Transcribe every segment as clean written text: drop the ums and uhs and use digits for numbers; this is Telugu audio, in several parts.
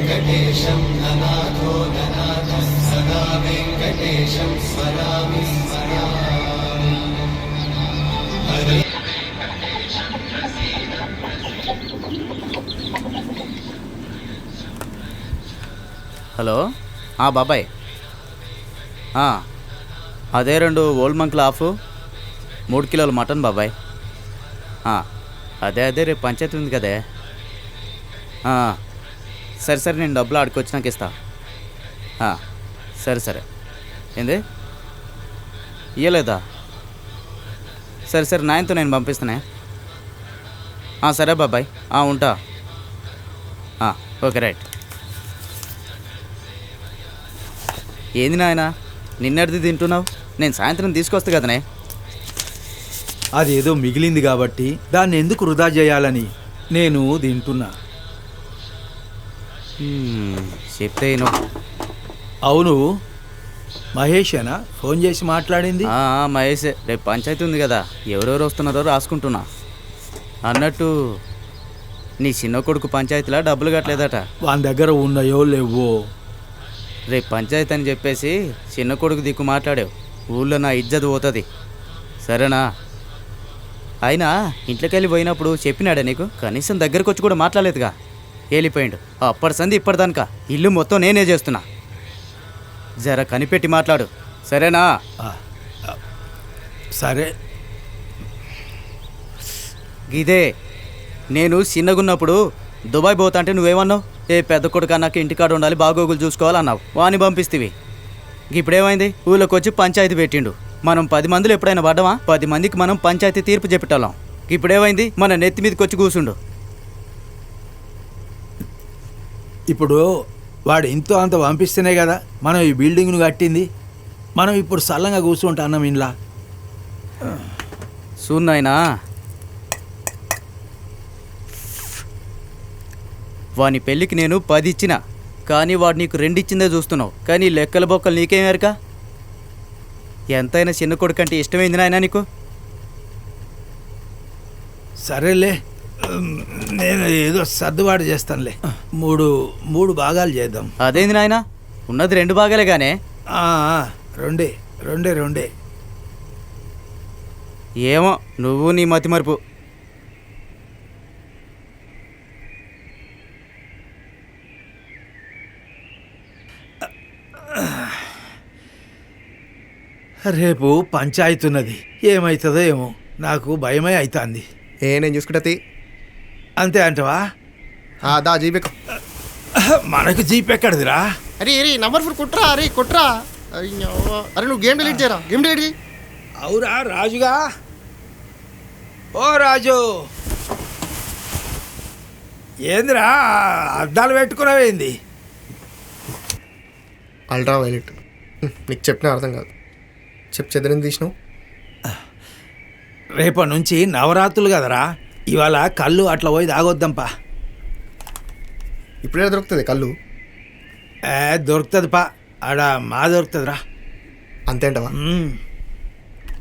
వెంకటేశం ననాథో ననాథ సదా వెంకటేశం స్మరామి స్మరామి. హరే హలో బాబాయ్, అదే 2 ఓల్డ్ మంక్ల హాఫ్ 3 కిలోల మటన్ బాబాయ్. అదే రేపు పంచాయతీ ఉంది కదే. సరే నేను డబ్బులు ఆడుకొచ్చినాక ఇస్తా. సరే ఏంది ఇయ్యలేదా? సరే నాయనతో నేను పంపిస్తానే. సరే బాబాయ్, ఉంటా. Okay right. ఏంది నాయన నిన్నటిది తింటున్నావు? నేను సాయంత్రం తీసుకొస్తా కదనే. అదేదో మిగిలింది కాబట్టి దాన్ని ఎందుకు వృధా చేయాలని నేను తింటున్నా. చెప్తే అవును, మహేషేనా ఫోన్ చేసి మాట్లాడింది? మహేషే. రేపు పంచాయతీ ఉంది కదా, ఎవరెవరు వస్తున్నారో రాసుకుంటున్నా. అన్నట్టు నీ చిన్న కొడుకు పంచాయతీలా డబ్బులు కట్టలేదట. వాని దగ్గర ఉన్నాయో లేవో. రేపు పంచాయతీ అని చెప్పేసి చిన్న కొడుకు దిక్కు మాట్లాడావు. ఊళ్ళో నా ఇజ్జత్ పోతుంది, సరేనా? అయినా ఇంట్లోకి వెళ్ళి పోయినప్పుడు చెప్పినాడా నీకు? కనీసం దగ్గరకు వచ్చి కూడా మాట్లాడలేదుగా. వెళ్ళిపోయిండు. అప్పటి సంది ఇప్పటిదానిక ఇల్లు మొత్తం నేనే చేస్తున్నా. జర కనిపెట్టి మాట్లాడు, సరేనా? సరే. ఇదే నేను చిన్నగున్నప్పుడు దుబాయ్ పోతా అంటే నువ్వేమన్నావు? పెద్ద కొడుకు అన్నాక ఇంటికాడ ఉండాలి, బాగోగులు చూసుకోవాలన్నావు. వాని పంపిస్తేవి. ఇప్పుడేమైంది? ఊళ్ళోకి వచ్చి పంచాయతీ పెట్టిండు. మనం 10 మందిలో ఎప్పుడైనా పడ్డామా? 10 మందికి మనం పంచాయతీ తీర్పు చెప్పేటోళ్ళం. ఇప్పుడేమైంది? మన నెత్తి మీదకి వచ్చి కూర్చుండు. ఇప్పుడు వాడు ఇంతో అంత పంపిస్తేనే కదా మనం ఈ బిల్డింగ్ను కట్టింది. మనం ఇప్పుడు సల్లంగా కూర్చుంటున్నాం ఇంట్లో. సూన్నాయినా వాని పెళ్ళికి నేను 10 ఇచ్చినా, కానీ వాడు నీకు 2 ఇచ్చిందే చూస్తున్నావు. కానీ లెక్కల బొక్కలు నీకేమేరక? ఎంతైనా చిన్న కొడుకు అంటే ఇష్టమైంది నాయన నీకు. సరేలే, నేను ఏదో సర్దుబాటు చేస్తానులే. మూడు భాగాలు చేద్దాం. అదేంది నాయన, ఉన్నది 2 భాగాలే గానే. రెండే. ఏమో నువ్వు నీ మతి మరుపు. రేపు పంచాయతీ ఉన్నది, ఏమవుతుందో ఏమో. నాకు భయమే అవుతుంది. నేను చూసుకుంటా. అంతే అంటవా? దా జీపే. మనకు జీప్ ఎక్కడిదిరా? అరే నంబర్ 4 కుట్రా. అరే కుట్రా. అరే నువ్వు గేమ్ డిలీట్ చేయరా. గేమ్ డిలీట్ చేయి. అవురా రాజుగా? ఓ రాజు, ఏందిరా అద్దాలు పెట్టుకున్నావేంది? Ultra violet. నీకు చెప్పిన అర్థం కాదు. చెద్దరిని తీసినావు. రేపటి నుంచి నవరాత్రులు కదరా, ఇవాళ కళ్ళు అట్లా పోయి తాగొద్దాంపా. ఇప్పుడే దొరుకుతుంది కళ్ళు? దొరుకుతుంది పా, ఆడ మా దొరుకుతుందిరా. అంతేంటవా?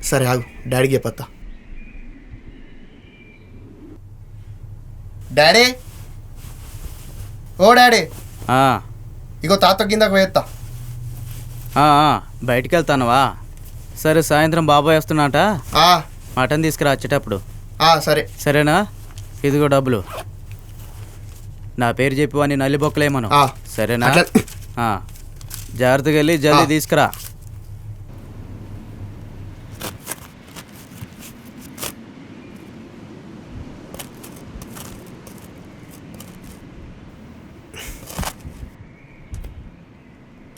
సరే ఆగు, డాడీకి చెప్పత్తా. డాడీ, ఓ డాడీ, ఇగో తాత కిందకు పోయేస్తా. బయటికి వెళ్తానవా? సరే, సాయంత్రం బాబాయ్ వస్తున్నట, మటన్ తీసుకురా వచ్చేటప్పుడు. సరే. సరేనా? ఇదిగో డబ్బులు. నా పేరు చెప్పి వాడిని నల్లి బొక్కలేమను, సరేనా? జాగ్రత్తగా వెళ్ళి జల్దీ తీసుకురా.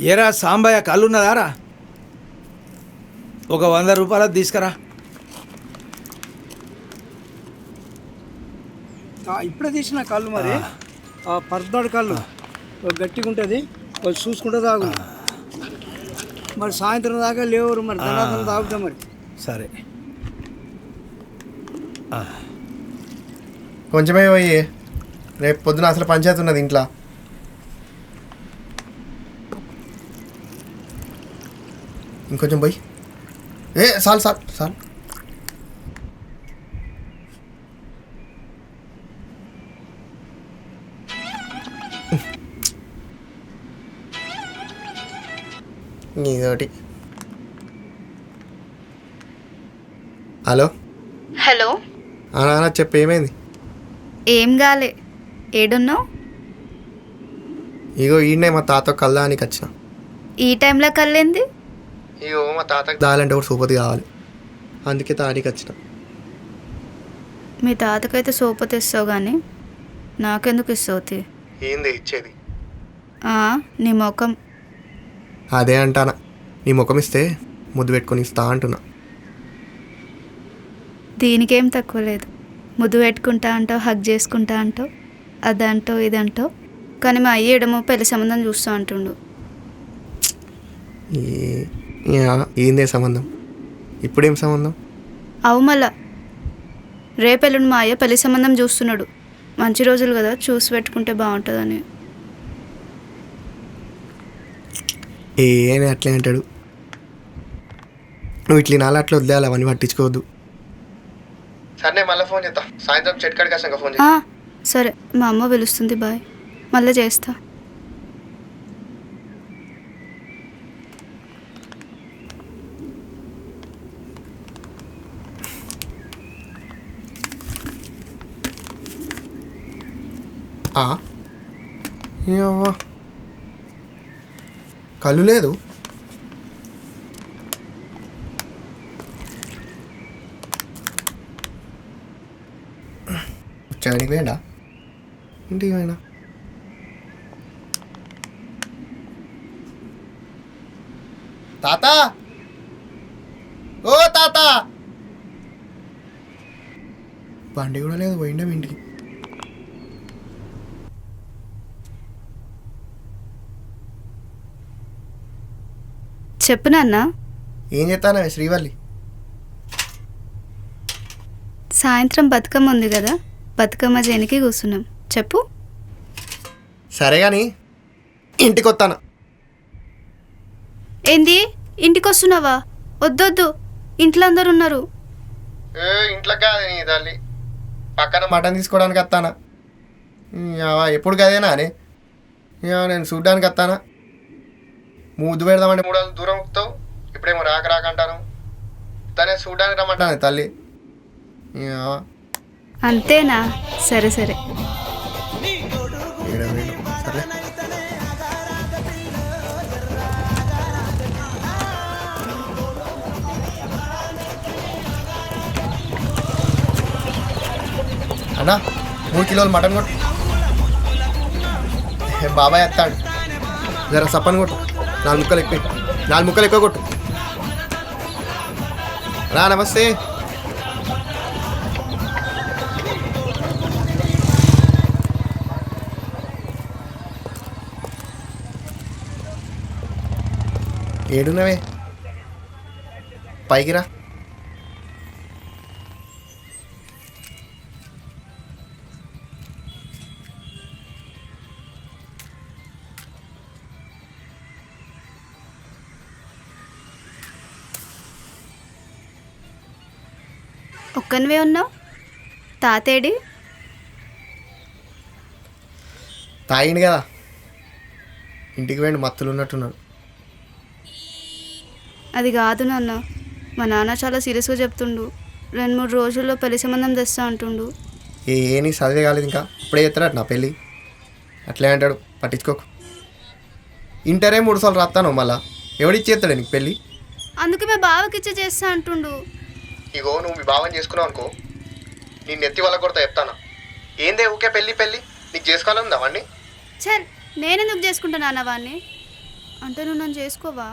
ఏరా సాంబయ్య, కళ్ళున్నదారా? ఒక 100 రూపాయలు తీసుకురా. ఇప్పుడే తీసిన కళ్ళు, మరి పర్దాడు కళ్ళు గట్టిగా ఉంటుంది, వాళ్ళు చూసుకుంటే తాగు. మరి సాయంత్రం దాకా లేవరు, మరి ధనాథం తాగుతాం మరి. సరే, కొంచెమే పోయి, రేపు పొద్దున అసలు పంచాయతీ ఉన్నది ఇంట్లో. ఇంకొంచెం పోయి. చాలు. నీతోటి. హలో హలో, నాన్న చెప్పు, ఏమైంది? ఏం గాలే, ఏడున్నావు? ఇగో ఈయనే మా తాత కల్లానికి వచ్చిన. ఈ టైంలో కళ్ళేంది? ఇగో మా తాతకి దాలంటే ఒకటి సూపతి కావాలి, అందుకే తానికి వచ్చిన. మీ తాతకైతే సోపతి ఇస్తావు కానీ నాకెందుకు ఇస్తావు? ఏంది ఇచ్చేది? నీ ముఖం. అదే అంటానా, నీ ముఖం ఇస్తే ముద్దు పెట్టుకొని ఇస్తా అంటున్నా. దీనికేం తక్కువ లేదు. ముద్దు పెట్టుకుంటా అంటావు, హగ్ చేసుకుంటా అంటావు, అదంటావు ఇదంటావు. కానీ మా అయ్యేడమో పెళ్లి సంబంధం చూస్తా అంటుండు. ఏందే సంబంధం? ఇప్పుడేం సంబంధం? అవు మళ్ళా రేపెల్లుండి మా అయ్య పెళ్లి సంబంధం చూస్తున్నాడు. మంచి రోజులు కదా, చూసి పెట్టుకుంటే బాగుంటుందని. ఏనే అట్లే అంటాడు. నువ్వు ఇట్లా నాలుగు అట్లా వదిలేయాలి, అవన్నీ పట్టించుకోవద్దు. సరే మళ్ళీ ఫోన్ చేస్తా, సాయంత్రం చెట్టు కాడికి వచ్చాక ఫోన్ చేస్తా. సరే, మా అమ్మ పిలుస్తుంది, బాయ్, మళ్ళీ చేస్తా. కళ్ళు లేదు. వచ్చానికి వేయండా, ఇంటికి పోయినా. తాత, ఓ తాత, బండి కూడా లేదు, పోయిండా ఇంటికి. చెప్పు నాన్న. ఏం చేస్తానా శ్రీవల్లి? సాయంత్రం బతుకమ్మ ఉంది కదా, బతుకమ్మ చేయనికి కూర్చున్నాం. చెప్పు. సరే కానీ ఇంటికి వస్తాను. ఏంది ఇంటికి వస్తున్నావా? వద్దొద్దు, ఇంట్లో అందరు ఉన్నారు. ఇంట్లో కాదు నీ తల్లి, పక్కన మటన్ తీసుకోవడానికి వస్తానా. ఎప్పుడు కదేనా అని నేను చూడ్డానికి వస్తానా. ముద్దు పెడదామంటే 3 రోజులు దూరం వస్తావు, ఇప్పుడేమో రాక అంటాను. తనే చూడ్డానికి రమ్మంటాను తల్లి. అంతేనా? సరే సరే. సరే అన్నా, 3 కిలోలు మటన్ కొట్టు. బాబాయ్ ఎత్తాడు, జర సప్పని కొట్టు. 4 ముక్కలు ఎక్కువ, 4 ముక్కలు ఎక్కువ కొట్టు. రా, నమస్తే. ఏడున్నవే, పైకి రా. ఒక్కనివే ఉన్నావు? తాతేడి? తాగిండు కదా, ఇంటికి పోయిండు, మత్తులు ఉన్నట్టున్నాడు. అది కాదు నాన్న, మా నాన్న చాలా సీరియస్గా చెప్తుండు. 2-3 రోజుల్లో పెళ్లి సంబంధం తెస్తా అంటుండు. నీ చదివే కాలేదు ఇంకా, ఇప్పుడే చెప్తాడు నా పెళ్ళి. అట్లే అంటాడు, పట్టించుకోకు. ఇంటరే 3 సార్లు రాస్తాను, మళ్ళా ఎవడిచ్చి చేస్తాడు నీకు పెళ్ళి? అందుకే మా బావకిచ్చే చేస్తా అంటుండు. ఇగో నువ్వు మీ భావం చేసుకున్నావు అనుకో, నేను నెత్తి వల్ల కొడతా చెప్తాను. ఏందే ఊకే పెళ్ళి పెళ్ళి, నీకు చేసుకోవాలని అవన్నీ. చల్, నేనెందుకు చేసుకుంటా నాన్న వాడిని? అంటే నువ్వు నన్ను చేసుకోవా?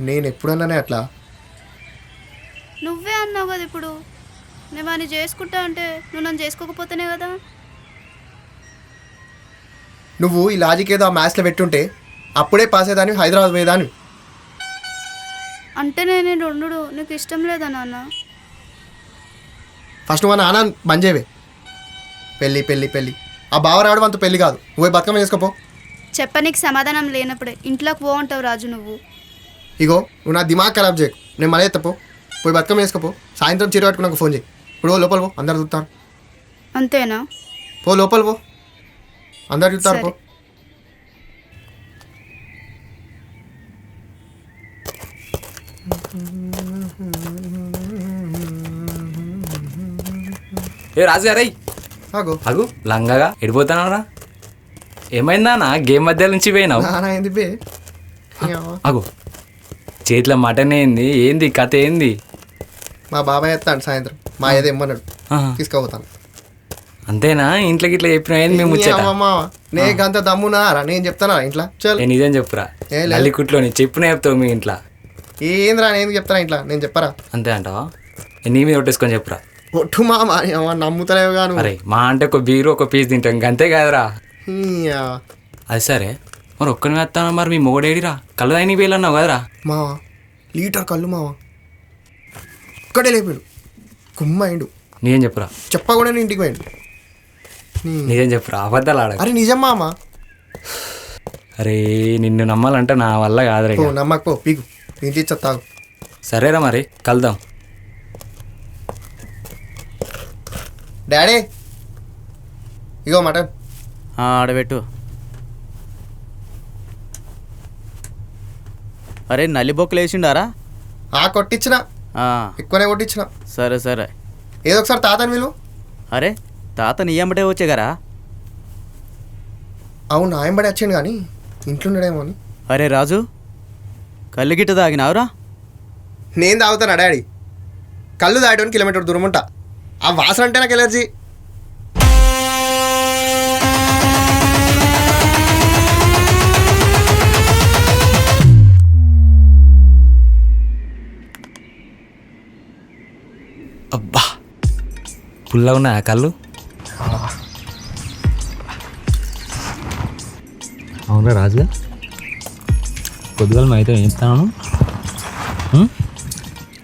నేను ఎప్పుడన్నానే అట్లా? నువ్వే అన్నావు కదా ఇప్పుడు. నేను వాడిని చేసుకుంటా అంటే నువ్వు నన్ను చేసుకోకపోతేనే కదా. నువ్వు ఈ లాజిక్ ఏదో ఆ మ్యాథ్స్లో పెట్టుంటే అప్పుడే పాస్ అయ్యేదాన్ని, హైదరాబాద్ పోయేదాన్ని. అంటే నేను ఉండు నీకు ఇష్టం లేదా నాన్న? ఫస్ట్ నువ్వు నాన్న బంద్ చేయవే. పెళ్ళి పెళ్ళి పెళ్ళి, ఆ బావ రావడం అంత పెళ్ళి కాదు. నువ్వే బతుకమ్మ చేసుకోపో. చెప్పనీకి సమాధానం లేనప్పుడే ఇంట్లోకి పో అంటావు రాజు నువ్వు. ఇగో నువ్వు నా దిమాగ్ ఖరాబ్ చేయకు, నేను మళ్ళీ ఎత్తపో. పోయి బతుకమ్మ వేసుకోపో. సాయంత్రం చీర పట్టుకున్నాక ఫోన్ చేయి. ఇప్పుడు లోపల పో, అందరు చూస్తారు. అంతేనా? పో లోపల పో, అందరు చూస్తారు. పో. ఏ రాజుగారై ఆగో అగు లంగగా ఎడిపోతానరా ఏమైందా నా గేమ్ మధ్య నుంచి పోయినావు నానా ఏంది బే అగు చేతిలో మటన్ ఏంది ఏంది కథ ఏంది మా బాబాయ్ ఎత్తాడు సాయంత్రం మా ఏదో ఇమ్మన్నాడు ఆహా. తీసుకుపోతాను అంతేనా ఇంట్లోకి ఇట్లా చెప్పిన ఏంది మేము ముచ్చట నీకంత దమ్మునారా నేను చెప్తానా ఇంట్లో చల్ ఏ నిజం చెప్పురా ఏ లేదు. నల్లికుట్లోని చెప్పిన చెప్తావు మీ ఇంట్లో ఏంద్రా నేను చెప్తానా ఇంట్లో నేను చెప్పరా అంతే అంటావా నీ మీద కొట్టేసుకొని చెప్పురా ఒట్టు మామ నమ్ముతలేవు గాను అరే మా అంటే ఒక బీరు ఒక పీస్ తింటాం అంతే కాదురా ఈయా. అది సరే మరి ఒక్కని వేస్తాను మరి మీ మొగడేడిరా కళ్ళు అయిన వేలన్నావు కదరా మావ లీటర్ కళ్ళు మావ ఒక్కడే లేపాడు కుమ్మైండు నిజం చెప్పురా చెప్పా కూడా నేను ఇంటికి పోయిండు నిజం చెప్పురా అబద్ధాలు ఆడ అరే నిజం మామ అరే నిన్ను నమ్మాలంటే నా వల్ల కాదురా పో ఇక. నమ్మకు పో పీకు ఇంటి ఇచ్చా తాగు సరేరా మరి కలుద్దాం డాడీ ఇగో మటన్ ఆడబెట్టు. అరే నల్లి బొక్కలు వేసిండారా? కొట్టించిన ఎక్కువనే కొట్టించిన. సరే సరే. ఏదో ఒకసారి తాతని విలు. అరే తాత నీ ఎంబటే వచ్చేగారా? అవును నా ఎంబడే వచ్చాను కానీ ఇంట్లో ఉండడేమో అని. అరే రాజు కళ్ళు గిట్ట తాగినావురా? నేను తాగుతానా డాడీ? కళ్ళు తాగడానికి కిలోమీటర్ దూరం ఉంటా. ఆ వాసన అంటే నాకు ఎలర్జీ. అబ్బా పుల్లగా ఉన్నాయా కళ్ళు? అవునా రాజుగా కొద్దిగా అయితే ఏం చెప్తాను,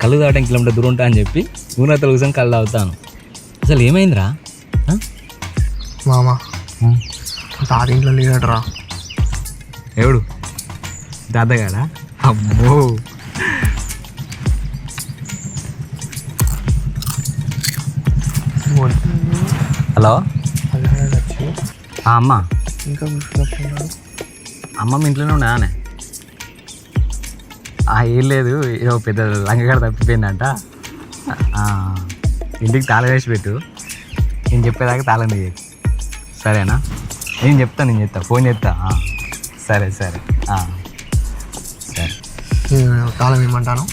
కళ్ళు తాగడానికి కిలోమీటర్ దూరం ఉంటా అని చెప్పి ఊరితో కూర్చొని కళ్ళు తాగుతాను. అసలు ఏమైందిరా? మామా తాత ఇంట్లో లేదట్రా. ఎవడు దాదగాడా? అమ్మో హలో అమ్మ ఇంకా అమ్మమ్మ ఇంట్లోనే ఉన్నానే. ఏం లేదు, ఏదో పెద్ద లంగగాడ తప్పిపోయిందంట. ఇంటికి తాళం వేసి పెట్టు, నేను చెప్పేదాకా తాళం తీయదు. సరేనా? నేను చెప్తా ఫోన్ చేస్తా. సరే సరే సరే. తాళం ఏమంటాను?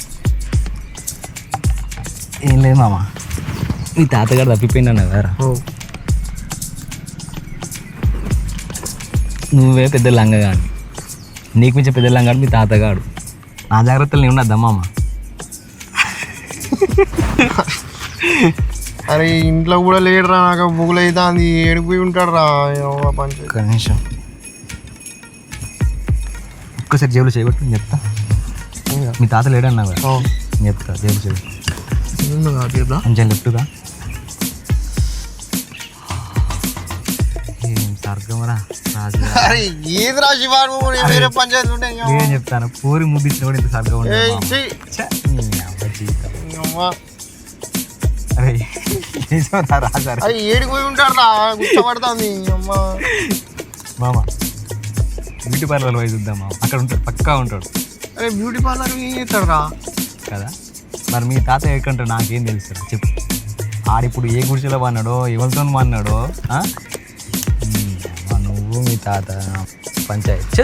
ఏం లేదు మామ, నీ తాతగారు తప్పిపోయిందన్న కదరా. నువ్వే పెద్ద లంగగాడు, నీకు మించే పెద్ద లంగాడు మీ తాతగాడు. నా జాగ్రత్తలు నేను ఉన్నద్దా మామ? అరే ఇంట్లో కూడా లేడురా, నాకు బుగులు అవుతుంది. ఏడిపోయి ఉంటాడు రా పంచాయతీ. ఒక్క నిమిషం, ఒక్కసారి జేబులో చేయబట్టి నేను చెప్తా. మీ తాత లేడన్నా కదా, నేను చెప్తా. జేబులో చేయబట్టి కొంచెం లెఫ్ట్గా. ఏం స్వర్గమరా రాజు. ఏది రా శివాడు, వేరే పంచాయతీ ఉంటాయి. నేను చెప్తాను, పూరి ముద్దించిన కూడా ఇంత స్వర్గం ఉంటుంది. అరే ఏడిపోయి ఉంటాడు రా, గుర్తుపడుతుంది అమ్మా. మామ బ్యూటీ పార్లర్ పోయి చూద్దాం మామ, అక్కడ ఉంటాడు, పక్కా ఉంటాడు. అరే బ్యూటీ పార్లర్ ఏం చేస్తాడు రా కదా. మరి మీ తాత ఎక్కడంటాడు నాకేం తెలుసు చెప్పు. ఆడిప్పుడు ఏ గుడిసెలో పన్నాడో, ఎవరితో పన్నాడో. నువ్వు మీ తాత పంచాయతీ.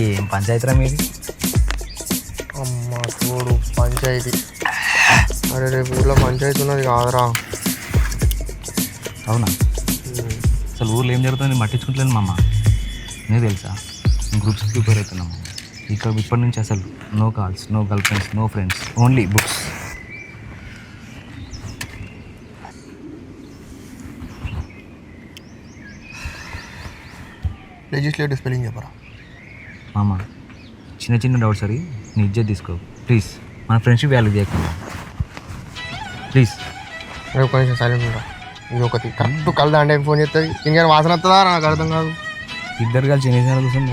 ఏం పంచాయతీరా మీది? అమ్మ చూడు పంచాయతీ. అరే రేపు ఊళ్ళో పంచాయతీ ఉన్నది కాదురా. అవునా? అసలు ఊర్లో ఏం జరుగుతుంది పట్టించుకుంటలేను మామ. నీకు తెలుసా, గ్రూప్స్ ప్రిపేర్ అవుతున్నాము ఇక్కడ. ఇప్పటి నుంచి అసలు no calls, no girlfriends, no friends, only books. Legislative spelling చెప్పరా మామ. చిన్న చిన్న డౌట్స్ అడిగి నీ ఇజ్జత్ తీసుకో ప్లీజ్. మన ఫ్రెండ్షిప్ వాల్యూ చేయకుండా ప్లీజ్. రేపు కొంచెం సైలెంట్ ఉంటా. ఇది ఒకటి కరెక్ట్ కలదా అంటే ఫోన్ చేస్తుంది. ఇంకేమైనా వాసన వస్తుందా నాకు అర్థం కాదు. ఇద్దరు కలిసి ఎన్ని కూర్చొని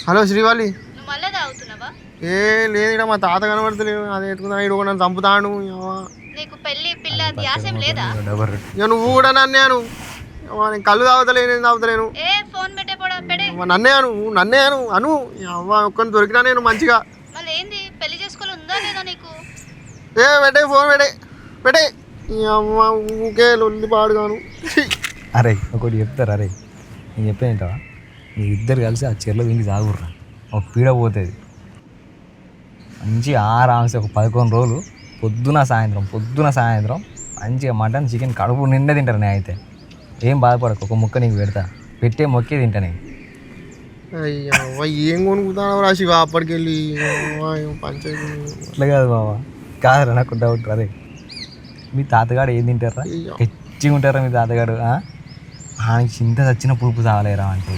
హలో శ్రీవాలి. మళ్ళీ తాగుతున్నావా? ఏ లేదు, ఇక్కడ మా తాత కనబడతలేవు. అది ఎత్తుకున్నా ఇడు నన్ను చంపుతాను. నీకు పెళ్ళి పిల్ల ధ్యాసం లేదా? ఇక నువ్వు కూడా నన్నేను. నేను కళ్ళు తాగుతలేను, నేను తాగుతలేను. ఏ ఫోన్ పెట్టే పోడా పెడే. నన్నే అను, నన్నే అను. అను అవ్వ ఒక్కరిని దొరికినా నేను మంచిగా. మళ్ళీ ఏంది పెళ్లి చేసుకోవాలి ఉందా ఏ పెట్టే ఫోన్ పెట్టే అమ్మ ఊకే లొల్లి పాడుగాను. అరే ఒకటి చెప్తారా? అరే నేను చెప్పేంటావా? మీ ఇద్దరు కలిసి ఆ చెర్లో దీనికి సాగుర్రా, ఒక పీడ పోతుంది. మంచి ఆరాంసి ఒక 11 రోజులు పొద్దున సాయంత్రం మంచిగా మటన్ చికెన్ కడుపు నిండా తింటారు. నేను అయితే ఏం బాధపడకు, ఒక ముక్క నీకు పెడతా, పెట్టే మొక్కే తింటా నేను. అయ్యా ఏం కొనుక్కుతాను రా శివ అప్పటికెళ్ళి పంచాయతీ. అట్లా కాదు బాబా, కాదురా నాకు డౌట్. అదే మీ తాతగాడు ఏం తింటారా? హెచ్చిగా ఉంటారా మీ తాతగాడు? ఆయనకి చింత చచ్చిన పులుపు చావలేరా అంటే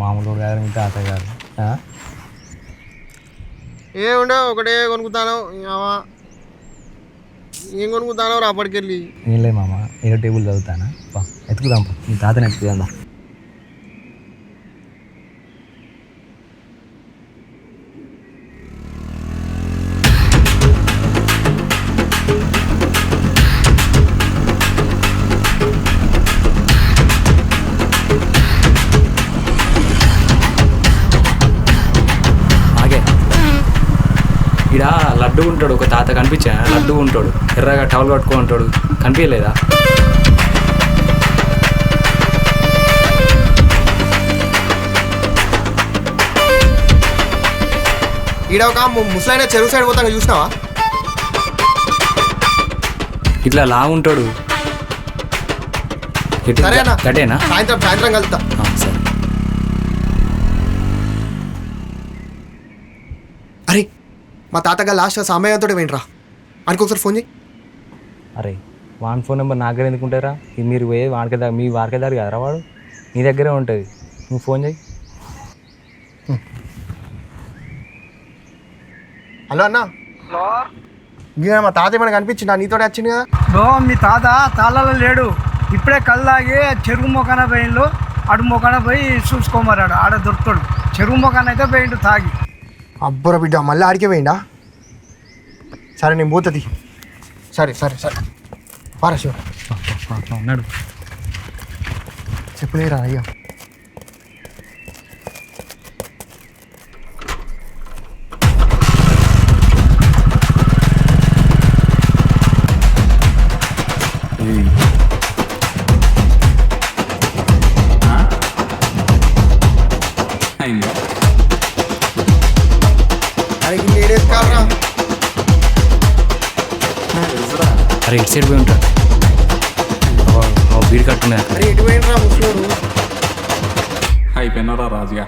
మామూలు కాదు మీ తాతగారు. ఏముండే ఒకటే కొనుక్కుతాను. ఏం కొనుక్కుతాను రా అప్పటికెళ్ళి? ఏం లేదు మామ, ఏదో టేబుల్ చదువుతానా, ఎత్తుకుదాం మీ తాతని ఎత్తుకుదా. ఇక్కడ లడ్డు ఉంటాడు ఒక తాత, కనిపించా? లడ్డు ఉంటాడు, ఎర్రగా టవల్ కట్టుకో ఉంటాడు, కనిపించలేదా? ఈడ ఒక ముసలైన చెరువు సైడ్ పోతాను, చూసినావా? ఇట్లా లా ఉంటాడు. సరేనా? గటేనా? సాయంత్రం కలుతా. సరే. అరే మా తాతగా లాస్ట్ సామయ్యతో పోయినరా, ఆయనకు ఒకసారి ఫోన్ చేయి. అరే వాన్ ఫోన్ నెంబర్ నా దగ్గర ఎందుకు ఉంటారా? మీరు పోయే వాడికేదారు, మీ వాడికేదారు కదరా వాడు, నీ దగ్గరే ఉంటుంది. నువ్వు ఫోన్ చేయి. హలో అన్న, మా తాత ఏమైనా కనిపించిందా? నీతోనే వచ్చింది కదా. మీ తాత తాళ్ళలో లేడు, ఇప్పుడే కళ్ళు తాగి చెరువు మొక్కన పోయిండు, అడు మొక్కన పోయి చూసుకోమరాడు, ఆడ దొరుకుతాడు. చెరువు మొక్కన అయితే పోయిండు తాగి. అబ్బుర బిడ్డ మళ్ళీ ఆడికే పోయిందా? సరే నేను పోతుంది. సరే పారా శివ, ఉన్నాడు. చెప్పలేరా అయ్యా? అరే ఇటు సైడ్ పోయి ఉంటాడు, బీడి కట్టున్నాయి. అరే ఎటు పోయినరా ముసలోడు? అయిపోయినారా రాజుగా?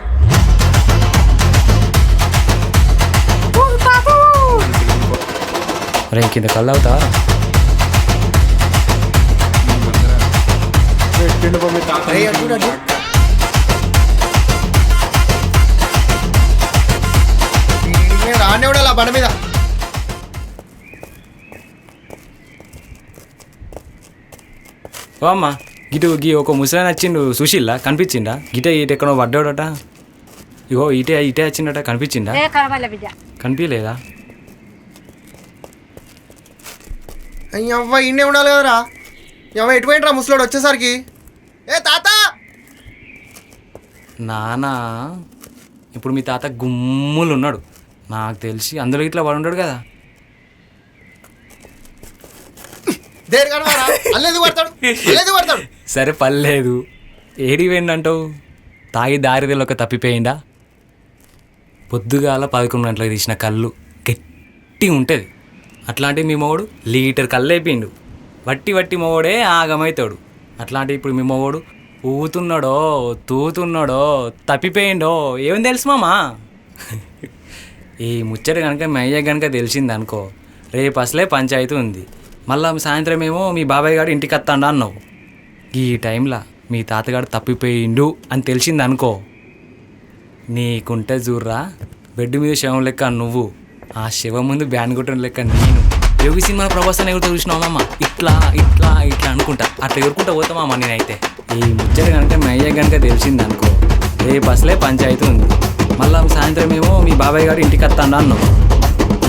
అరే కింద కళ్ళు అవుతా. రానే కూడా బండ మీద. ఓ అమ్మ, గిటు గీ ఒక ముసలాయన వచ్చిండు, సుశీల్లా కనిపించిండా? గిటే ఇటు ఎక్కడో పడ్డాడట, ఇగో ఇటే వచ్చిండట, కనిపించిండా? కనిపించలేదా? అవ్వ ఇన్నే ఉండాలి కదరా. అవ్వ ఎటు పోయినరా ముసలోడు వచ్చేసరికి? ఏ తాత! నానా ఇప్పుడు మీ తాత గుమ్ములు ఉన్నాడు నాకు తెలిసి, అందులో ఇట్లా వాడు ఉంటాడు కదా. సరే పర్లేదు, ఏడి పోయిండంటావు? తాగి దారిదెళ్ళొక తప్పిపోయిందా? పొద్దుగాల 11 గంటలకు తీసిన కళ్ళు గట్టి ఉంటుంది. అట్లాంటి మీ మొగడు లీటర్ కళ్ళు అయిపోయిండు. వట్టి మొగోడే ఆగమవుతాడు. అట్లాంటి ఇప్పుడు మీ మొగోడు ఊతున్నాడో తూతున్నాడో తప్పిపోయిండో ఏం తెలుసు మామా? ఈ ముచ్చట కనుక మీ అయ్య కనుక తెలిసిందనుకో, రేపు అసలే పంచాయతీ ఉంది. మళ్ళా సాయంత్రం ఏమో మీ బాబాయ్ గారు ఇంటికి వస్తాడా అన్నావు. ఈ టైంలో మీ తాతగాడు తప్పిపోయిండు అని తెలిసిందనుకో, నీకుంటే చూర్రా బెడ్ మీద శవం లెక్క నువ్వు, ఆ శవం ముందు బ్యాన్ కొట్టడం లెక్క నేను. యోగి సినిమా ప్రభాసం ఎవరితో చూసినావమ్మ, ఇట్లా ఇట్లా ఇట్లా అనుకుంటా, అట్లా ఎదుర్కొంటా పోతామమ్మ నేనైతే. ఈ ముచ్చట కనుక మీ అయ్య కనుక తెలిసిందనుకో, రేపు అసలే పంచాయతీ ఉంది. మళ్ళా సాయంత్రం ఏమో మీ బాబాయ్ గారు ఇంటికి వస్తాడా అన్నావు.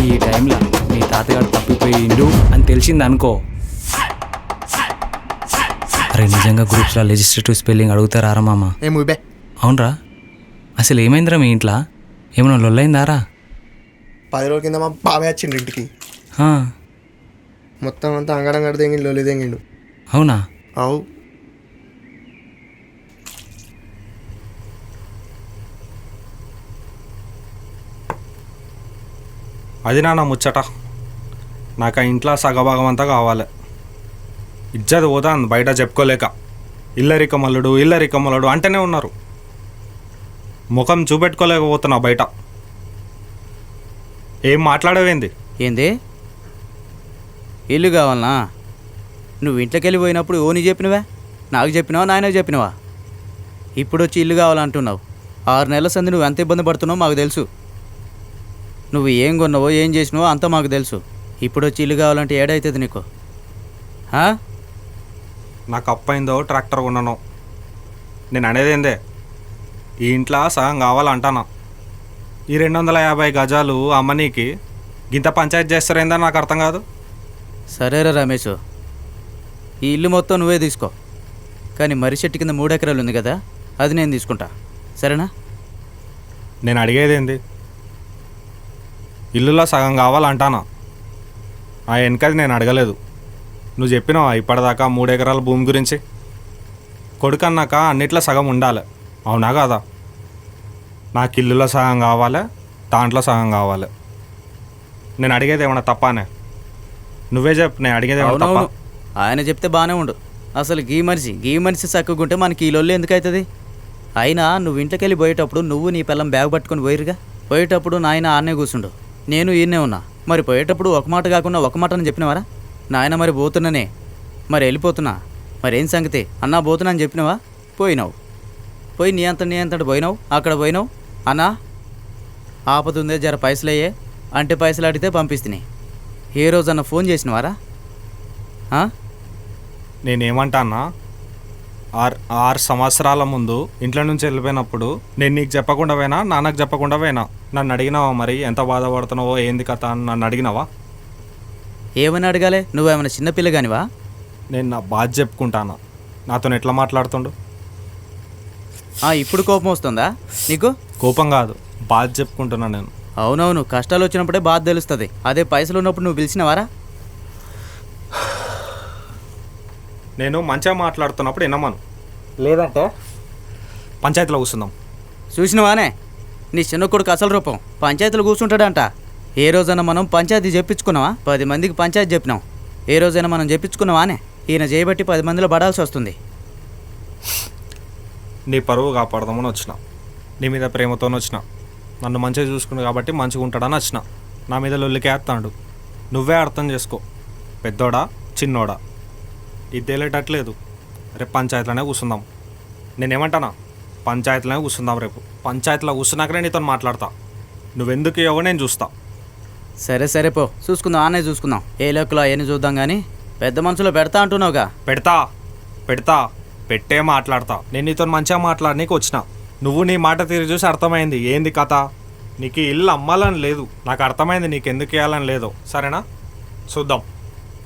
ఈ టైంలో మీ తాతగాడు తప్పిపోయిండు అని తెలిసిందనుకో, అరే నిజంగా గ్రూప్స్లో లెజిస్లేటివ్ స్పెల్లింగ్ అడుగుతారా మామ? అవునరా, అసలు ఏమైందిరా మీ ఇంట్లో? ఏమైనా లొల్లైందారా? 10 రోజుల కింద మా బాబాయ్ వచ్చిండు ఇంటికి. ఆ, మొత్తం అంతా అంగడంగడ తెంగిండు, లొల్లి తెంగిండు. అవునా? అవు అది నా ముచ్చట. నాకు ఆ ఇంట్లో సగభాగం అంతా కావాలి. ఇజ్జత్ పోతాను బయట చెప్పుకోలేక. ఇల్లరికమల్లుడు అంటేనే ఉన్నారు. ముఖం చూపెట్టుకోలేకపోతున్నా బయట. ఏం మాట్లాడవేంది? ఏంది ఇల్లు కావాలనా? నువ్వు ఇంట్లోకి వెళ్ళి పోయినప్పుడు ఓని చెప్పినవా? నాకు చెప్పినావా, నాయనకు చెప్పినవా? ఇప్పుడు వచ్చి ఇల్లు కావాలంటున్నావు. 6 నెలల సంది నువ్వు ఎంత ఇబ్బంది పడుతున్నావు మాకు తెలుసు. నువ్వు ఏం కొన్నావో ఏం చేసినావో అంతా మాకు తెలుసు. ఇప్పుడు వచ్చి ఇల్లు కావాలంటే ఏడవుతుంది నీకు? నాకు అప్పైందో ట్రాక్టర్ కొన్నాను. నేను అనేది ఏందే, ఈ ఇంట్లో సగం కావాలంటానా. ఈ 250 గజాలు అమ్మనీకి గింత పంచాయతీ చేస్తారేందో నాకు అర్థం కాదు. సరేరా రమేష్, ఈ ఇల్లు మొత్తం నువ్వే తీసుకో. కానీ మర్రి చెట్టు కింద 3 ఎకరాలు ఉంది కదా, అది నేను తీసుకుంటా. సరేనా? నేను అడిగేది ఏంది, ఇల్లులో సగం కావాలంటానా. ఆ వెనకది నేను అడగలేదు. నువ్వు చెప్పినావా ఇప్పటిదాకా 3 ఎకరాల భూమి గురించి? కొడుకన్నాక అన్నిట్లో సగం ఉండాలి, అవునా కాదా? నాకు ఇల్లులో సగం కావాలి, దాంట్లో సగం కావాలి. నేను అడిగేది ఏమన్నా తప్పానే? నువ్వే చెప్పు, నేను అడిగేది ఏమన్నా తప్ప? అవునవును, ఆయన చెప్తే బాగానే ఉండు. అసలు గీ మనిషి చక్కగుంటే మనకి ఈ లొల్లి ఎందుకు అవుతుంది? అయినా నువ్వు ఇంట్లోకి వెళ్ళి పోయేటప్పుడు నువ్వు నీ పిల్లం బ్యాగ్ పట్టుకొని పోయిరుగా. పోయేటప్పుడు నాయన ఆడనే కూర్చుండు, నేను ఈయనే ఉన్నా. మరి పోయేటప్పుడు ఒక మాట కాకుండా ఒక మాట అని చెప్పినవారా? నాయన మరి పోతున్నానే, మరి వెళ్ళిపోతున్నా, మరేం సంగతి అన్నా పోతున్నా అని చెప్పినావా? పోయినావు. పోయి నీ అంతటి పోయినావు. అక్కడ పోయినావు అన్నా ఆపదుందే జర పైసలయ్యే అంటే పైసలు అడిగితే పంపిస్తుంది. ఏ రోజన్నా ఫోన్ చేసినవారా? నేనేమంటానా, 6 సంవత్సరాల ముందు ఇంట్లో నుంచి వెళ్ళిపోయినప్పుడు నేను నీకు చెప్పకుండా పోయినా, నాన్నకు చెప్పకుండా పోయినా. నన్ను అడిగినావా మరి ఎంత బాధపడుతున్నావో ఏంది కథ అని నన్ను అడిగినావా? ఏమని అడగాలి? నువ్వేమైనా చిన్నపిల్ల కానివా? నేను నా బాధ చెప్పుకుంటానా, నాతో ఎట్లా మాట్లాడుతుండు? ఇప్పుడు కోపం వస్తుందా నీకు? కోపం కాదు, బాధ చెప్పుకుంటున్నా నేను. అవునవును, కష్టాలు వచ్చినప్పుడే బాధ తెలుస్తుంది. అదే పైసలు ఉన్నప్పుడు నువ్వు పిలిచినవారా? నేను మంచిగా మాట్లాడుతున్నప్పుడు వినమను, లేదంటే పంచాయతీలో కూర్చుందాం. చూసినవానే నీ చిన్న కొడుకు అసలు రూపం. పంచాయతీలు కూర్చుంటాడంట. ఏ రోజైనా మనం పంచాయతీ చెప్పించుకున్నావా? 10 మందికి పంచాయతీ చెప్పినాం. ఏ రోజైనా మనం చెప్పించుకున్నావానే? ఈయన చేయబట్టి 10 మందిలో పడాల్సి వస్తుంది. నీ పరువు కాపాడదామని వచ్చిన, నీ మీద ప్రేమతోనే వచ్చిన. నన్ను మంచిగా చూసుకున్నావు కాబట్టి మంచిగా ఉంటాడని వచ్చిన. నా మీద లొల్లికి వేస్తాడు. నువ్వే అర్థం చేసుకో, పెద్దోడా చిన్నోడా ఇది తేలేటట్లేదు. రేపు పంచాయతీలోనే కూర్చుందాం. నేనేమంటానా, పంచాయతీలోనే కూర్చుందాం. రేపు పంచాయతీలో కూర్చున్నాకనే నీతో మాట్లాడతా. నువ్వెందుకు ఇవ్వవో నేను చూస్తా. సరే పో, చూసుకుందాం. ఆనే చూసుకుందాం. ఏ లెక్కలో అవన్నీ చూద్దాం. కానీ పెద్ద మనసులో పెడతా అంటున్నావుగా. పెడతా పెట్టే మాట్లాడతా. నేను నీతో మంచిగా మాట్లాడనీకి వచ్చిన. నువ్వు నీ మాట తీరు చూసి అర్థమైంది ఏంది కథ. నీకు ఇల్లు అమ్మాలని లేదు, నాకు అర్థమైంది నీకు ఎందుకు ఇవ్వాలని లేదో. సరేనా? చూద్దాం.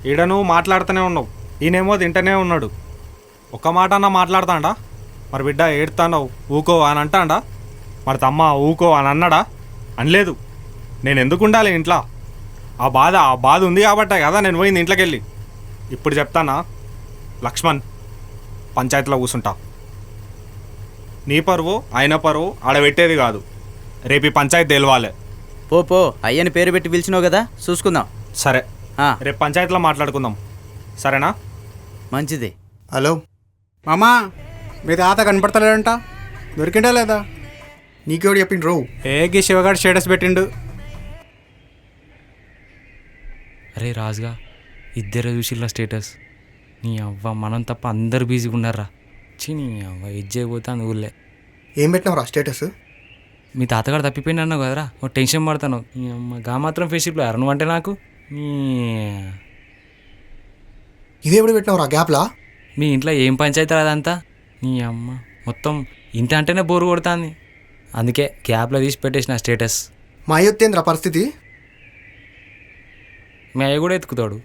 ఈడ నువ్వు మాట్లాడుతూనే ఉన్నావు, ఈయనేమో తింటూనే ఉన్నాడు. ఒక్క మాట అన్నా మాట్లాడతాడా? మరి బిడ్డ ఏడుతాండవు ఊకో అని అంటాడా? మరి తమ్మ ఊకో అని అన్నాడా? అనలేదు. నేను ఎందుకు ఉండాలి ఇంట్లో? ఆ బాధ ఉంది కాబట్టే కదా నేను పోయింది ఇంట్లోకి వెళ్ళి. ఇప్పుడు చెప్తానా లక్ష్మణ్, పంచాయతీలో కూర్చుంటా. నీ పరువు ఆయన పరువు ఆడబెట్టేది కాదు. రేపు ఈ పంచాయతీ తెలవాలి. పో అయ్యని పేరు పెట్టి పిలిచినావు కదా, చూసుకుందాం. సరే, రేపు పంచాయతీలో మాట్లాడుకుందాం. సరేనా? మంచిది. హలో మామా, మీ తాత కనపడతలేడంట, దొరికిండా లేదా? నీకెవడు చెప్పిండ్రు? ఏకి శివగాడు స్టేటస్ పెట్టిండు. అరే రాజుగా, ఇద్దరు చూసిల్లా స్టేటస్. నీ అవ్వ మనం తప్ప అందరు బిజీగా ఉన్నారా? నీ అవ్వ ఇజ్జైపోతాను ఊళ్ళే. ఏం పెట్టినావురా స్టేటస్? మీ తాతగారు తప్పిపోయింది అన్నావు కదరా, ఓ టెన్షన్ పడతాను. నీ అమ్మ గా మాత్రం ఫేస్బుక్లో నువ్వు అంటే నాకు ఇదేప్పుడు పెట్టినావురా గ్యాప్లా? మీ ఇంట్లో ఏం పంచాయతీ అదంతా? నీ అమ్మ మొత్తం ఇంత అంటేనే బోరు కొడుతుంది. అందుకే గ్యాప్లో తీసి పెట్టేసిన స్టేటస్. మా అయ్యొత్తేంద్రా పరిస్థితి? మీ అయ్య కూడా ఎత్తుకుతాడు,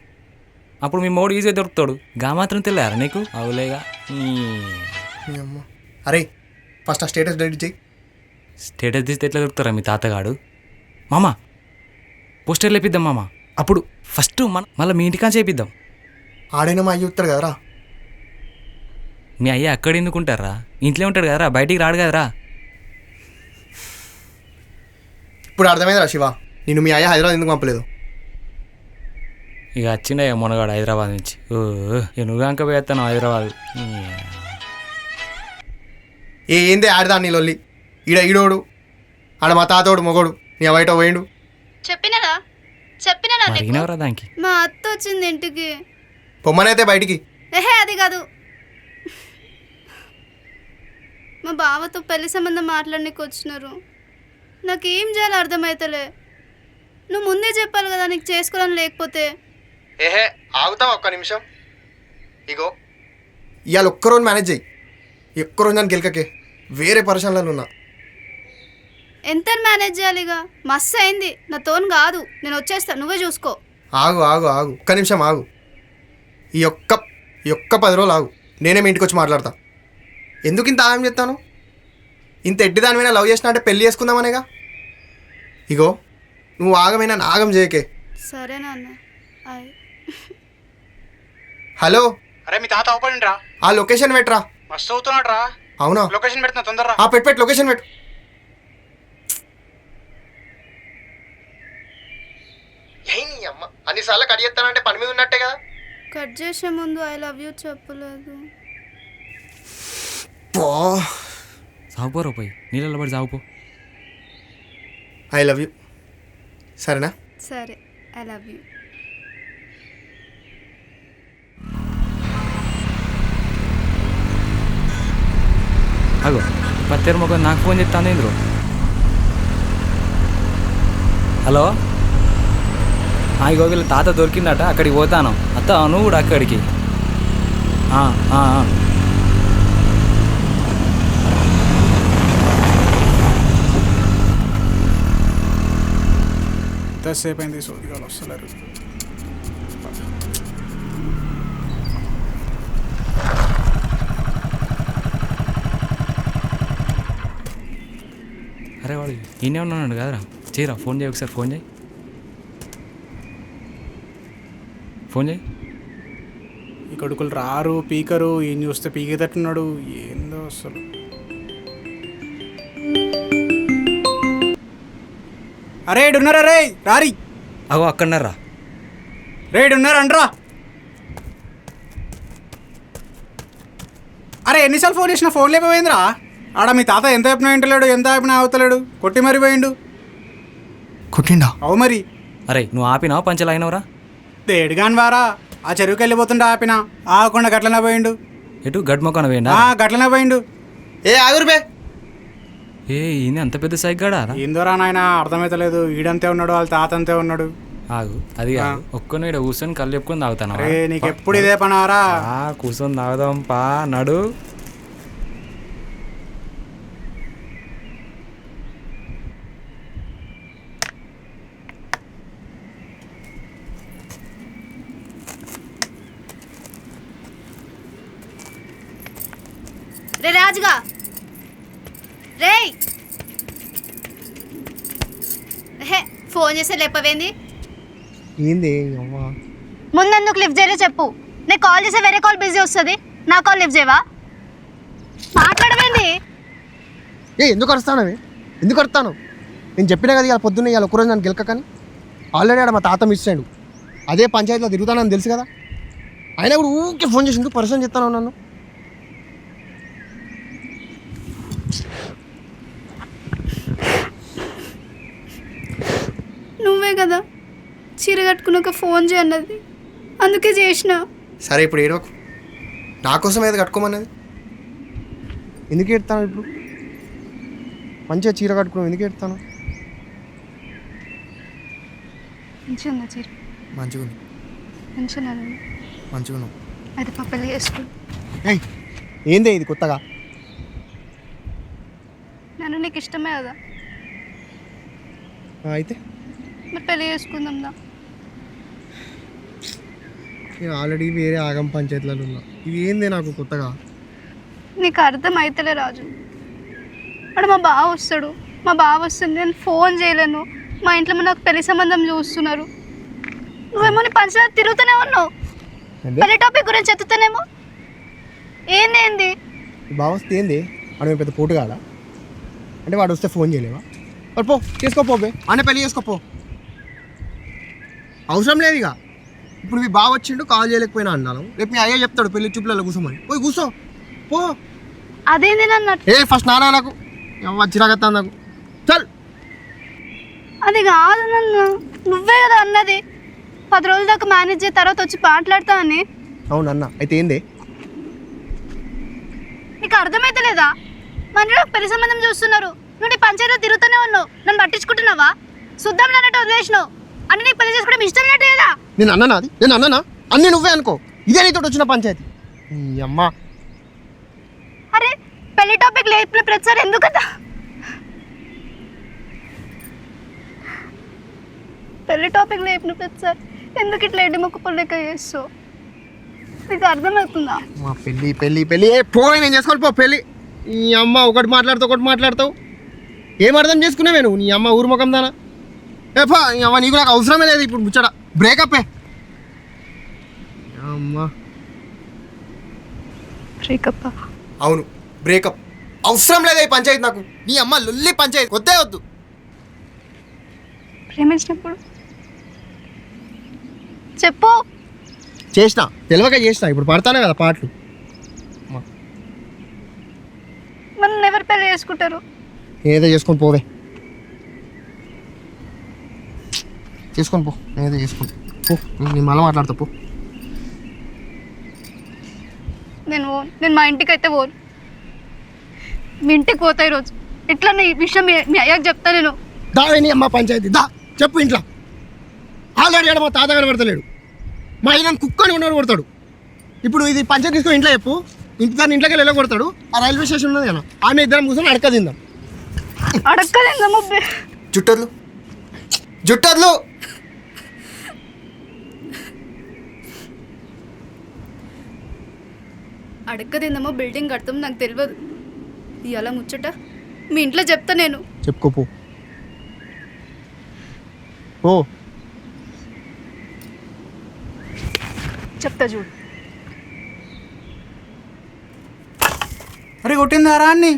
అప్పుడు మీ మోడు ఈజీగా దొరుకుతాడు. గా మాత్రం తెలియారా నీకు? అవులేగా. అమ్మ అరే, ఫస్ట్ ఆ స్టేటస్ డెలిట్ చేయి. స్టేటస్ తీస్తే ఎట్లా దొరుకుతారా మీ తాతగాడు? మామ పోస్టర్లు వేపిద్దాం మామ. అప్పుడు ఫస్ట్ మళ్ళీ మీ ఇంటికాంచి చేపిద్దాం. ఆడైనా మా అయ్యి వస్తారు కదరా. మీ అయ్య అక్కడ ఎందుకుంటారా? ఇంట్లో ఉంటాడు కదరా, బయటికి రాడు కదరా. ఇప్పుడు అర్థమైందిరా శివ, నేను మీ అయ్య హైదరాబాద్ ఎందుకు పంపలేదు? ఇక వచ్చిండే మొనగాడు హైదరాబాద్ నుంచి. నువ్వు అంక పోయేస్తాను హైదరాబాద్. ఏందే ఆడదా నీ లొల్లి? ఈడోడు ఆడ మా తాతోడు మొగోడు నీ బయట పోయిండు. చెప్పినరా అడిగినవరా దానికి? మా అత్త వచ్చింది ఇంటికి. పొమ్మనైతే బయటికి. ఏహే అది కాదు, మా బావతో పెళ్లి సంబంధం మాట్లాడడానికి వచ్చినారు. నాకేం చేయాలో అర్థమవుతలే. నువ్వు ముందే చెప్పాలి కదా నీకు చేసుకోవాలని. లేకపోతే ఏహే ఆగుతావా ఒక్క నిమిషం? ఇగో ఇవాళ ఒక్కరోజు మేనేజ్ చెయ్యి. ఒక్కరోజు నన్ను గెలకకే, వేరే పరిశ్రమలలో ఉన్నా. ఎంత మేనేజ్ చేయాలిగా? మస్తు అయింది, నాతోని కాదు, నేను వచ్చేస్తా, నువ్వే చూసుకో. ఆగు ఆగు ఆగు ఒక్క నిమిషం ఆగు. ఈ ఒక్క 10 రోజులు ఆగు, నేనే మీ ఇంటికి వచ్చి మాట్లాడతా. ఎందుకు ఇంత ఆగం చెప్తాను? ఇంత ఎడ్డి దాని మీద లవ్ చేసినా అంటే పెళ్ళి చేసుకుందామనేగా. ఇగో నువ్వు ఆగమైనా ఆగం చేయకే. సరే నాన్న. హలో, అరే మీ తాత అవపడిండ్రా, ఆ లొకేషన్ పెట్టరా. మస్తు అవుతున్నాడు రా. అవునా? లొకేషన్ పెడుతున్నా, తొందరరా. పెట్టు లొకేషన్ పెట్టు. అమ్మ అన్నిసార్లు కట్ చేస్తానంటే పని మీద ఉన్నట్టే కదా. కట్ చేసే ముందు ఐ లవ్ యూ చెప్పలేదు. సాగుపోరా పోయి, నీళ్ళలో పడి సాగుపో. I love you. సరేనా? సరే, ఐ లవ్ యూ. అగో పత్తేరు మొక్క నాకు ఫోన్ చెప్తాను ఇంద్రు. హలో, ఇగో వీళ్ళ తాత దొరికిందట, అక్కడికి పోతాను. అత్త నువ్వు కూడా అక్కడికి. ఎంతసేపు అయింది సోదిగాలు వస్తలేరు. అరే వాడు ఈయనే ఉన్నాడు కదరా. చేయరా, ఫోన్ చేయి ఒకసారి. ఫోన్ చేయి. ఈ కొడుకులు రారు, పీకరు. ఏం చూస్తే పీకేటట్టున్నాడు. ఏందో అసలు. అరే ఉన్నారా రే? రారి. అగో అక్కడన్నారా. రేడు ఉన్నారండ్రా. అరే ఎన్నిసార్లు ఫోన్ చేసినా ఫోన్ లేకపోయిందిరా. ఆడ మీ తాత ఎంత చెప్పినా వింటలేడు, ఎంత ఆపినా అవుతలేడు. కొట్టి మరి పోయిండు. కొట్టిండా? అవు మరి. అరే నువ్వు ఆపినావా? పంచలు అయినవరా? దేడుగాని వారా, ఆ చెరువుకి వెళ్ళిపోతుంటే ఆపినా, ఆగకుండా గట్లనే పోయిండు. ఎటు గడ్మొక్కన పోయిండా? గట్లనే పోయిండు. ఏ ఆగురుబే. ఈయన అంత పెద్ద సైగ్గాడా? ఏందోరా నాయన అర్థమైతలేదు. ఈడంతే ఉన్నాడు, వాళ్ళ తాత అంతే ఉన్నాడు. ఆగు, అది ఒక్కని ఇక్కడ కూర్చొని కళ్ళు చెప్పుకొని తాగుతాను. అరే నీకు ఎప్పుడు ఇదే పనారా? కూర్చొని తాగుదాం పా, నడు. రే రాజుగా, రే ఫోన్ చేస్తే లేపవేంది? ఏంది ముందెందుకు లిఫ్ట్ చేయలే చెప్పు. నేను కాల్ చేస్తే వేరే కాల్ బిజీ వస్తుంది, నా కాల్ లిఫ్ట్ చేయవా? మాట్లాడవేంది? ఎందుకు అరుస్తాను? నేను చెప్పినా కదా ఇవాళ పొద్దున్న ఇవాళ ఒక్కరోజు నన్ను గెలకని. ఆల్రెడీ ఆడ మా తాత మిస్ అయ్యాడు. అదే పంచాయతీలో తిరుగుతానని తెలుసు కదా. అయినా కూడా ఊరికే ఫోన్ చేసి ఎందుకు పరిచయం చెప్తాను నన్ను? నువ్వే కదా చీర కట్టుకున్నాక ఫోన్ చేయన్నది, అందుకే చేసిన. సరే ఇప్పుడు ఏడవకు. నా కోసం ఏదో కట్టుకోమన్నది. ఎందుకు ఎడతాను ఇప్పుడు? మంచిగా చీర కట్టుకున్నావు, ఎందుకు ఎడతాను? మంచిగా చీర, మంచిగా అయితే పెళ్ళి చేసుకో. ఏందే ఇది కొత్తగా? నన్ను నీకు ఇష్టమే కదా, అయితే మరి పెళ్ళి చేసుకుందాం దా. నేను ఆల్రెడీ వేరే ఆగం పంచాయతీలలో ఉన్నా. ఇది ఏందే నాకు కొత్తగా? నీకు అర్థం అవుతలే రాజు. అక్కడ మా బావ వస్తాడు, మా బావ వస్తుంది, నేను ఫోన్ చేయలేను. మా ఇంట్లో నాకు పెళ్లి సంబంధం చూస్తున్నారు. నువ్వేమో నీ పంచాయతీ తిరుగుతూనే ఉన్నావు. పెళ్లి టాపిక్ గురించి ఎత్తుతానేమో. ఏంది బావ వస్తే ఏంది వాడు పెద్ద పోటు కాదా అంటే వాడు వస్తే ఫోన్ చేయలేవా? వాడు పో చేసుకోపోబే అనే పెళ్లి చేసుకోపో, అవసరం లేదు ఇక. ఇప్పుడు మీ బావ వచ్చిండు కాల్ చేయలేకపోయినా అన్నాను, రేపు మీ అయ్యే చెప్తాడు పెళ్లి చూపులలో కూర్చోమని. పోయి కూర్చో పో. అదేంది నన్ను ఫస్ట్ నానా నాకు వచ్చిరాగత్తా నాకు చల్. అది కాదు నన్ను, నువ్వే కదా అన్నది 10 రోజుల దాకా మేనేజ్ చేసిన తర్వాత వచ్చి మాట్లాడతా అని. అవునన్నా, అయితే ఏంది? నీకు అర్థమైతే లేదా? మన పెళ్లి సంబంధం చూస్తున్నారు, నువ్వు నీ పంచాయతీలో తిరుగుతూనే ఉన్నావు, నన్ను పట్టించుకుంటున్నావా? శుద్ధం అన్నట్టు వదిలేసినావు అని. నీకు పెళ్లి చేసుకోవడం ఇష్టం లేటే కదా? నేను అన్నానా? అది నేను అన్నానా? అన్నీ నువ్వే అనుకో, ఇదే నీతో వచ్చిన పంచాయతీ. అమ్మా అరే పెళ్లి టాపిక్ లేపిన ప్రతిసారి ఎందుకు కదా? పెళ్లి టాపిక్ లేపిన ప్రతిసారి ఎందుకు ఇట్లా ఎడ్డి మొక్క లెక్క చేస్తావు? నీకు అర్థమవుతుందా? మా పెళ్ళి పెళ్ళి పెళ్ళి పోయి నేను చేసుకోవాలి పో పెళ్ళి. నీ అమ్మ ఒకటి మాట్లాడతావు ఏం అర్థం చేసుకున్నావే నువ్వు? నీ అమ్మ ఊరు ముఖం దానా? పో నీ అమ్మ, నీకు నాకు అవసరమే లేదు ఇప్పుడు ముచ్చట. బ్రేకప్ అమ్మా. బ్రేకప్? అవును బ్రేకప్. అవసరం లేదు ఈ పంచాయతీ నాకు. నీ అమ్మ లొల్లి పంచాయతీ వద్దే వద్దు. ప్రేమించినప్పుడు చెప్పు. చేసిన తెలివక చేసిన, ఇప్పుడు పడతానే కదా పాటలు. మనం ఎవరు పెళ్లి చేసుకుంటారు? ఏదో చేసుకొని పోవే, చేసుకొని పో. ఏదో చేసుకొని పో, నేను మళ్ళీ మాట్లాడతా పో. నేను మా ఇంటికి అయితే పోను. మీ ఇంటికి పోతా ఈరోజు. ఇట్లా నీ విషయం మీ అయ్యాకి చెప్తా నేను. దావే నీ అమ్మ పంచాయతీ దా చెప్పు. ఇంట్లో ఆల్రెడీ మా తాత కనబడతలేడు, మా ఆయన కుక్కని ఉన్నవాడు కొడతాడు. ఇప్పుడు ఇది పంచాయతీ తీసుకొని ఇంట్లో చెప్పు, ఇంట్లోకి వెళ్ళి కొడతాడు. ఆ రైల్వే స్టేషన్ ఉన్నది కదా, ఆమె ఇద్దరం కూర్చొని అడక్క తిందాం. జుట్టర్లు అడక్కదిందేమో బిల్డింగ్ కడతాం, నాకు తెలియదు. ఇవాళ ముచ్చట మీ ఇంట్లో చెప్తా నేను. చెప్పుకోపో ఓ. చెప్తా చూడు. అరే కొట్టిందారా అన్ని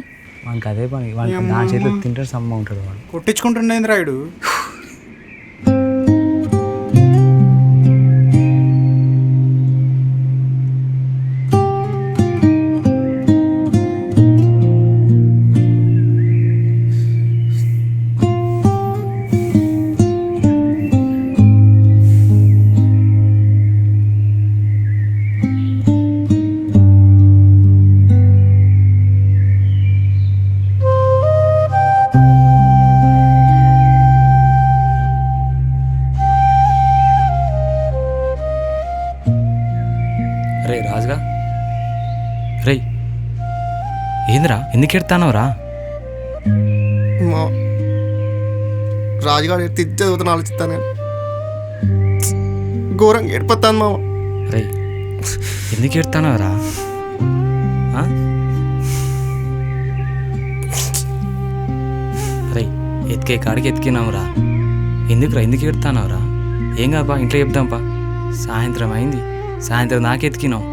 వానికి అదే పని, వానికి నా చేతిలో తింటాడు సమ్మ ఉంటాడు వాడు. కొట్టించుకుంటుండేంది రాయుడు. రే రాజుగా, రే ఏందిరా ఎందుకు ఎడతానవరా? మా రాజుగాడు తిరిగి చదువుతాను ఆలోచిస్తాను, ఘోరంగా ఏడిపోతాను మామ. రే ఎందుకు ఎడతానవరా? రే ఎతికే కాడికి ఎతికినావురా, ఎందుకురా ఎందుకు ఎడతానవరా? ఏం కాపా, ఇంట్లో చెప్దాంపా. సాయంత్రం అయింది, సాయంత్రం నాకు ఎతికినావు.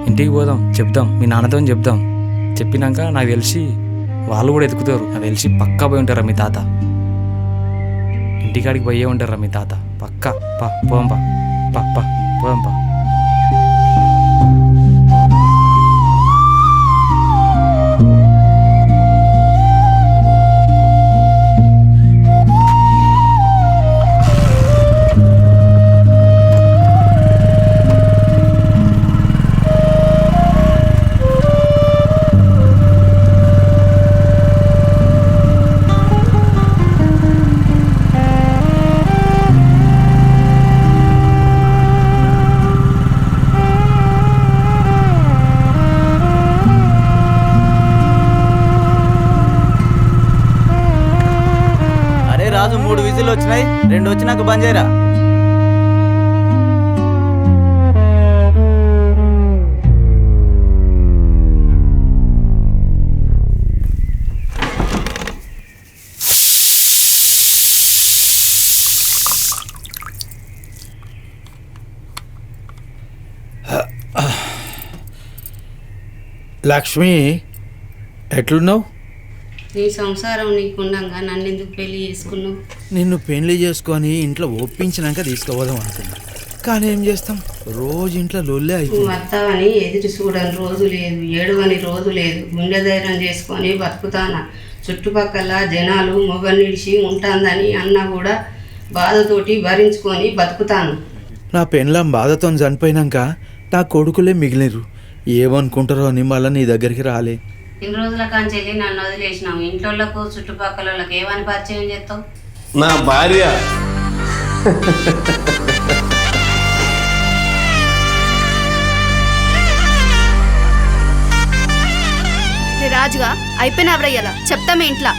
ఇంటికి పోదాం, చెప్దాం, మీ నాన్నతో చెప్దాం. చెప్పినాక నాకు తెలిసి వాళ్ళు కూడా ఎతుకుతారు. నాకు తెలిసి పక్కా పోయి ఉంటారా మీ తాత, ఇంటికాడికి పోయే ఉంటారా మీ తాత పక్కా. పోంపా పోంపా. రాజు 3 విజిల్ వచ్చినాయి, 2 వచ్చినాక బంద్ చేయరా. లక్ష్మి ఎట్లున్నావు? నీ సంసారం నీకుండగా నన్ను ఎందుకు పెళ్లి చేసుకున్నావు? నిన్ను పెళ్లి చేసుకొని ఇంట్లో ఒప్పించినాక తీసుకుపోదాం అనుకున్నా, కానీ ఏం చేస్తాం, రోజు ఇంట్లో లొల్లే నువ్వు అయిపోయింది. వస్తావని ఎదురు చూడని రోజు లేదు, ఏడవని రోజు లేదు. గుండె ధైర్యం చేసుకొని బతుకుతానా. చుట్టుపక్కల జనాలు మొగనిడిచి ఉంటుందని అన్నా కూడా బాధతోటి భరించుకొని బతుకుతాను. నా పెళ్ళం బాధతో చనిపోయినాక నా కొడుకులే మిగిలిరు, ఏమనుకుంటారో అని మళ్ళీ నీ దగ్గరికి రాలే. ఇన్ని రోజుల కాంచెల్లి నన్ను వదిలేసినావు. ఇంట్లోళ్ళకు చుట్టుపక్కల వాళ్ళకి ఏమని పరిచయం చేస్తావు? నా భార్య రాజుగా అయిపోయినా అవరయ్యాల చెప్తామే ఇంట్లో.